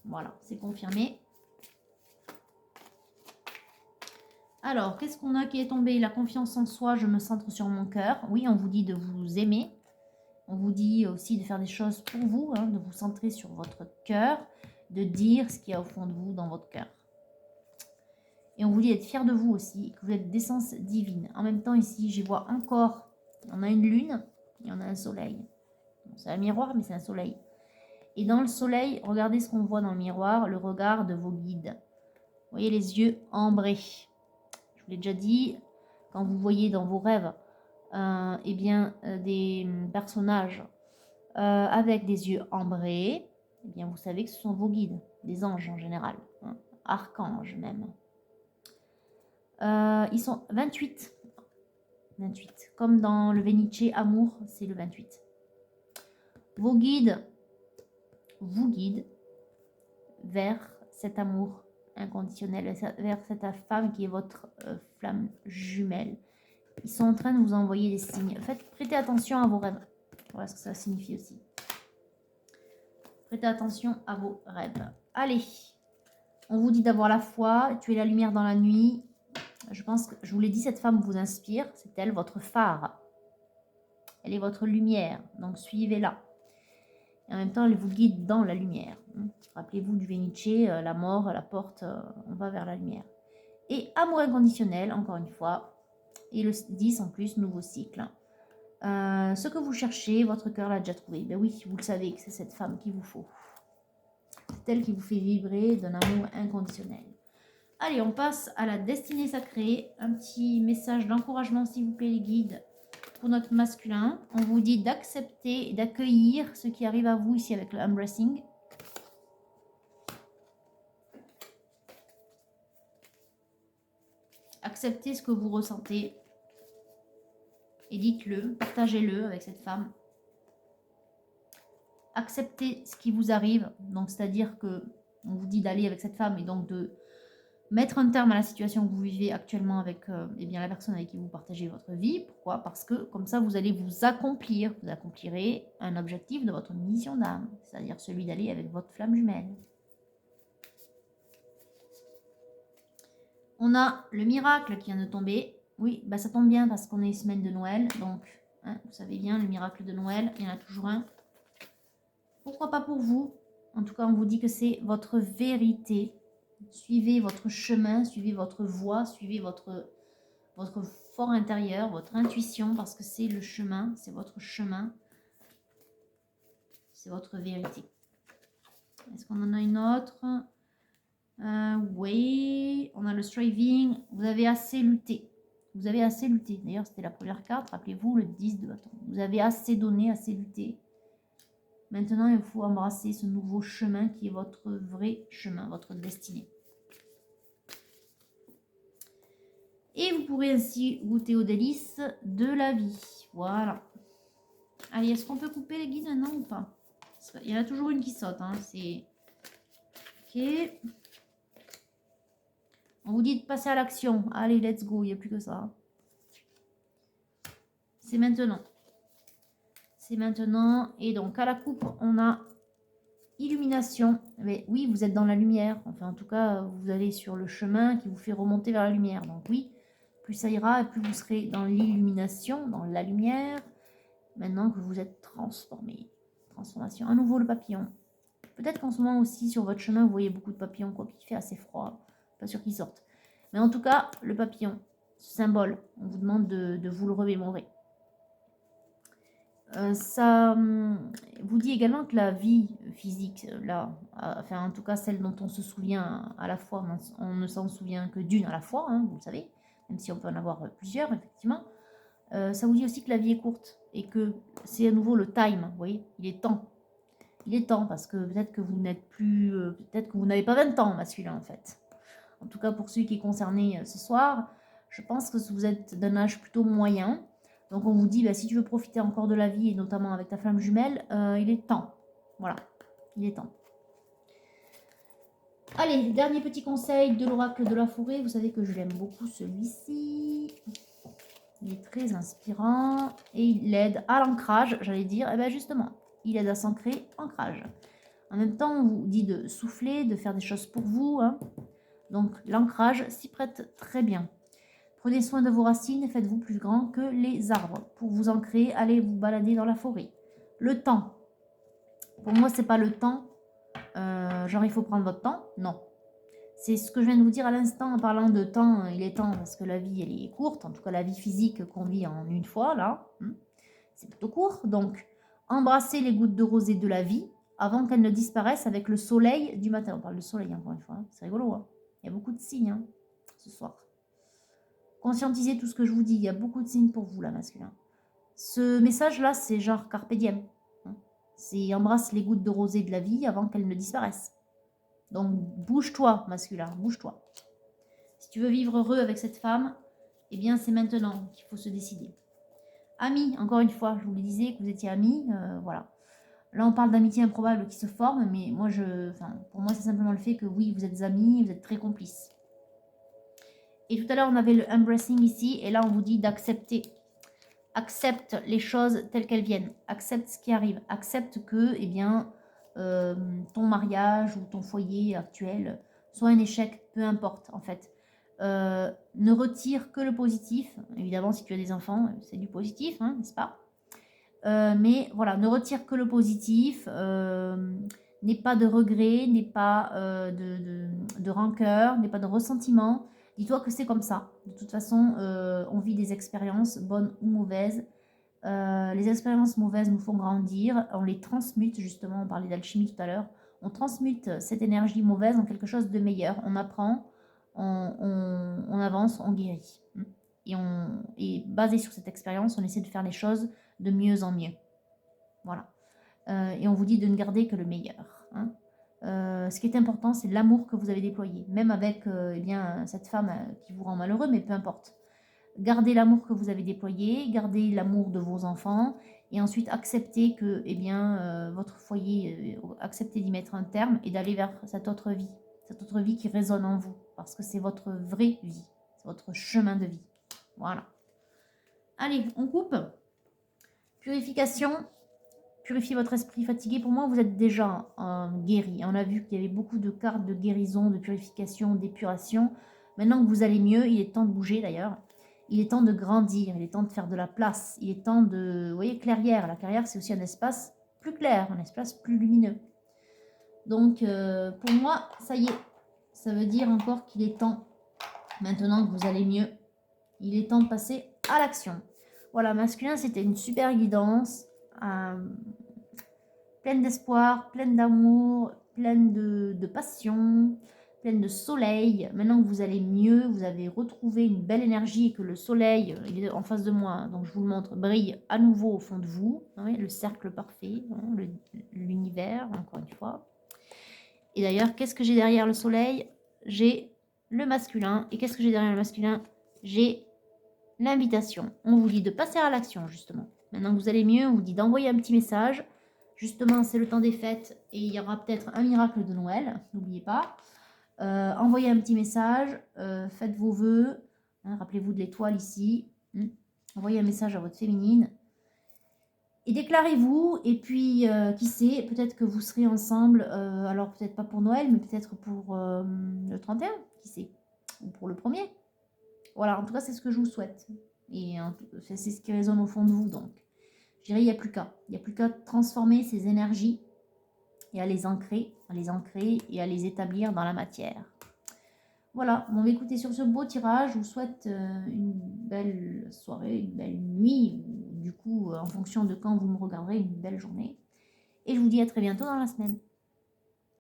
Voilà, c'est confirmé. Alors, qu'est-ce qu'on a qui est tombé? La confiance en soi, je me centre sur mon cœur. Oui, on vous dit de vous aimer. On vous dit aussi de faire des choses pour vous, hein, de vous centrer sur votre cœur, de dire ce qu'il y a au fond de vous, dans votre cœur. Et on vous dit d'être fier de vous aussi, que vous êtes d'essence divine. En même temps, ici, j'y vois encore, on a une lune et on a un soleil. Bon, c'est un miroir, mais c'est un soleil. Et dans le soleil, regardez ce qu'on voit dans le miroir, le regard de vos guides. Vous voyez les yeux ambrés. Je vous l'ai déjà dit, quand vous voyez dans vos rêves des personnages avec des yeux ambrés, eh bien, vous savez que ce sont vos guides, des anges en général, hein, archanges même. Ils sont 28. 28. Comme dans le Venice Amour, c'est le 28. Vos guides vous guident vers cet amour inconditionnel, vers cette femme qui est votre flamme jumelle. Ils sont en train de vous envoyer des signes. Prêtez attention à vos rêves. Voilà ce que ça signifie aussi. Prêtez attention à vos rêves. Allez, on vous dit d'avoir la foi, tuer la lumière dans la nuit. Je pense que, je vous l'ai dit, cette femme vous inspire. C'est elle, votre phare. Elle est votre lumière, donc suivez-la. Et en même temps, elle vous guide dans la lumière. Rappelez-vous du Venice, la mort, la porte, on va vers la lumière. Et amour inconditionnel, encore une fois. Et le 10 en plus, nouveau cycle. Ce que vous cherchez, votre cœur l'a déjà trouvé. Ben oui, vous le savez que c'est cette femme qu'il vous faut. C'est elle qui vous fait vibrer d'un amour inconditionnel. Allez, on passe à la destinée sacrée. Un petit message d'encouragement, s'il vous plaît, les guides. Pour notre masculin, on vous dit d'accepter et d'accueillir ce qui arrive à vous ici avec le embracing. Acceptez ce que vous ressentez et dites-le, partagez-le avec cette femme. Acceptez ce qui vous arrive, donc c'est-à-dire que on vous dit d'aller avec cette femme et donc de mettre un terme à la situation que vous vivez actuellement avec la personne avec qui vous partagez votre vie. Pourquoi? Parce que comme ça, vous allez vous accomplir. Vous accomplirez un objectif de votre mission d'âme, c'est-à-dire celui d'aller avec votre flamme jumelle. On a le miracle qui vient de tomber. Oui, bah ça tombe bien parce qu'on est semaine de Noël. Donc, hein, vous savez bien, le miracle de Noël, il y en a toujours un. Pourquoi pas pour vous? En tout cas, on vous dit que c'est votre vérité. Suivez votre chemin, suivez votre voie, suivez votre fort intérieur, votre intuition, parce que c'est le chemin, c'est votre chemin, c'est votre vérité. Est-ce qu'on en a une autre? Oui, on a le striving. Vous avez assez lutté. Vous avez assez lutté. D'ailleurs, c'était la première carte. Rappelez-vous, le 10 de bâton. Vous avez assez donné, assez lutté. Maintenant, il faut embrasser ce nouveau chemin qui est votre vrai chemin, votre destinée. Et vous pourrez ainsi goûter aux délices de la vie. Voilà. Allez, est-ce qu'on peut couper les guides maintenant ou pas? Il y en a toujours une qui saute. Hein. C'est... Ok. On vous dit de passer à l'action. Allez, let's go. Il n'y a plus que ça. C'est maintenant. C'est maintenant. Et donc, à la coupe, on a illumination. Mais oui, vous êtes dans la lumière. Enfin, en tout cas, vous allez sur le chemin qui vous fait remonter vers la lumière. Donc, oui, plus ça ira et plus vous serez dans l'illumination, dans la lumière. Maintenant que vous êtes transformé. Transformation. À nouveau, le papillon. Peut-être qu'en ce moment aussi, sur votre chemin, vous voyez beaucoup de papillons, quoi, qu'il fait assez froid. Pas sûr qu'ils sortent. Mais en tout cas, le papillon, ce symbole, on vous demande de vous le remémorer. Ça vous dit également que la vie physique, là, enfin en tout cas celle dont on se souvient à la fois, on ne s'en souvient que d'une à la fois, hein, vous le savez, même si on peut en avoir plusieurs, effectivement. Ça vous dit aussi que la vie est courte et que c'est à nouveau le time, vous voyez, il est temps. Il est temps parce que peut-être que vous n'êtes plus, peut-être que vous n'avez pas 20 ans masculin en fait. En tout cas pour celui qui est concerné ce soir, je pense que vous êtes d'un âge plutôt moyen. Donc on vous dit, bah, si tu veux profiter encore de la vie, et notamment avec ta flamme jumelle, il est temps. Voilà, il est temps. Allez, dernier petit conseil de l'oracle de la forêt. Vous savez que je l'aime beaucoup celui-ci. Il est très inspirant et il aide à l'ancrage, j'allais dire. Et bien justement, il aide à s'ancrer, ancrage. En même temps, on vous dit de souffler, de faire des choses pour vous. Hein. Donc l'ancrage s'y prête très bien. Prenez soin de vos racines et faites-vous plus grand que les arbres. Pour vous ancrer, allez vous balader dans la forêt. Le temps. Pour moi, c'est pas le temps. Genre, il faut prendre votre temps. Non. C'est ce que je viens de vous dire à l'instant en parlant de temps. Il est temps parce que la vie, elle est courte. En tout cas, la vie physique qu'on vit en une fois, là. C'est plutôt court. Donc, embrassez les gouttes de rosée de la vie avant qu'elles ne disparaissent avec le soleil du matin. On parle de soleil encore une fois. Hein. C'est rigolo. Hein. Il y a beaucoup de signes hein, ce soir. Conscientisez tout ce que je vous dis. Il y a beaucoup de signes pour vous, là, masculin. Ce message-là, c'est genre carpe diem. Hein. C'est embrasse les gouttes de rosée de la vie avant qu'elles ne disparaissent. Donc, bouge-toi, masculin, bouge-toi. Si tu veux vivre heureux avec cette femme, eh bien, c'est maintenant qu'il faut se décider. Amis, encore une fois, je vous le disais que vous étiez amis, voilà. Là, on parle d'amitié improbable qui se forme, mais moi, pour moi, c'est simplement le fait que oui, vous êtes amis, vous êtes très complices. Et tout à l'heure, on avait le embracing ici, et là, on vous dit d'accepter. Accepte les choses telles qu'elles viennent. Accepte ce qui arrive. Accepte que, eh bien, ton mariage ou ton foyer actuel soit un échec, peu importe, en fait. Ne retire que le positif. Évidemment, si tu as des enfants, c'est du positif, hein, n'est-ce pas? Mais voilà, ne retire que le positif. N'aie pas de regret, n'aie pas de rancœur, n'aie pas de ressentiment. Dis-toi que c'est comme ça. De toute façon, on vit des expériences, bonnes ou mauvaises. Les expériences mauvaises nous font grandir. On les transmute, justement. On parlait d'alchimie tout à l'heure. On transmute cette énergie mauvaise en quelque chose de meilleur. On apprend, on avance, on guérit. Et basé sur cette expérience, on essaie de faire les choses de mieux en mieux. Voilà. Et on vous dit de ne garder que le meilleur. Hein. Ce qui est important, c'est l'amour que vous avez déployé. Même avec eh bien, cette femme qui vous rend malheureux, mais peu importe. Gardez l'amour que vous avez déployé, gardez l'amour de vos enfants, et ensuite acceptez que eh bien, votre foyer, acceptez d'y mettre un terme et d'aller vers cette autre vie qui résonne en vous, parce que c'est votre vraie vie, c'est votre chemin de vie. Voilà. Allez, on coupe. Purification. Purifiez votre esprit fatigué. Pour moi, vous êtes déjà guéri. On a vu qu'il y avait beaucoup de cartes de guérison, de purification, d'épuration. Maintenant que vous allez mieux, il est temps de bouger d'ailleurs. Il est temps de grandir, il est temps de faire de la place. Il est temps de... Vous voyez, clairière. La clairière, c'est aussi un espace plus clair, un espace plus lumineux. Donc, pour moi, ça y est. Ça veut dire encore qu'il est temps, maintenant que vous allez mieux, il est temps de passer à l'action. Voilà, masculin, c'était une super guidance. Pleine d'espoir, pleine d'amour, pleine de passion, pleine de soleil. Maintenant que vous allez mieux, vous avez retrouvé une belle énergie et que le soleil, il est en face de moi, hein, donc je vous le montre, brille à nouveau au fond de vous. Hein, le cercle parfait, hein, l'univers, encore une fois. Et d'ailleurs, qu'est-ce que j'ai derrière le soleil? J'ai le masculin. Et qu'est-ce que j'ai derrière le masculin? J'ai l'invitation. On vous dit de passer à l'action, justement. Maintenant que vous allez mieux, on vous dit d'envoyer un petit message. Justement, c'est le temps des fêtes et il y aura peut-être un miracle de Noël, n'oubliez pas. Envoyez un petit message, faites vos vœux, hein, rappelez-vous de l'étoile ici. Envoyez un message à votre féminine. Et déclarez-vous, et puis, qui sait, peut-être que vous serez ensemble, alors peut-être pas pour Noël, mais peut-être pour le 31, qui sait, ou pour le 1er. Voilà, en tout cas, c'est ce que je vous souhaite. Et c'est ce qui résonne au fond de vous, donc. Je dirais, il n'y a plus qu'à. Il n'y a plus qu'à transformer ces énergies et à les ancrer et à les établir dans la matière. Voilà, bon, écoutez, sur ce beau tirage, je vous souhaite une belle soirée, une belle nuit, du coup, en fonction de quand vous me regarderez, une belle journée. Et je vous dis à très bientôt dans la semaine.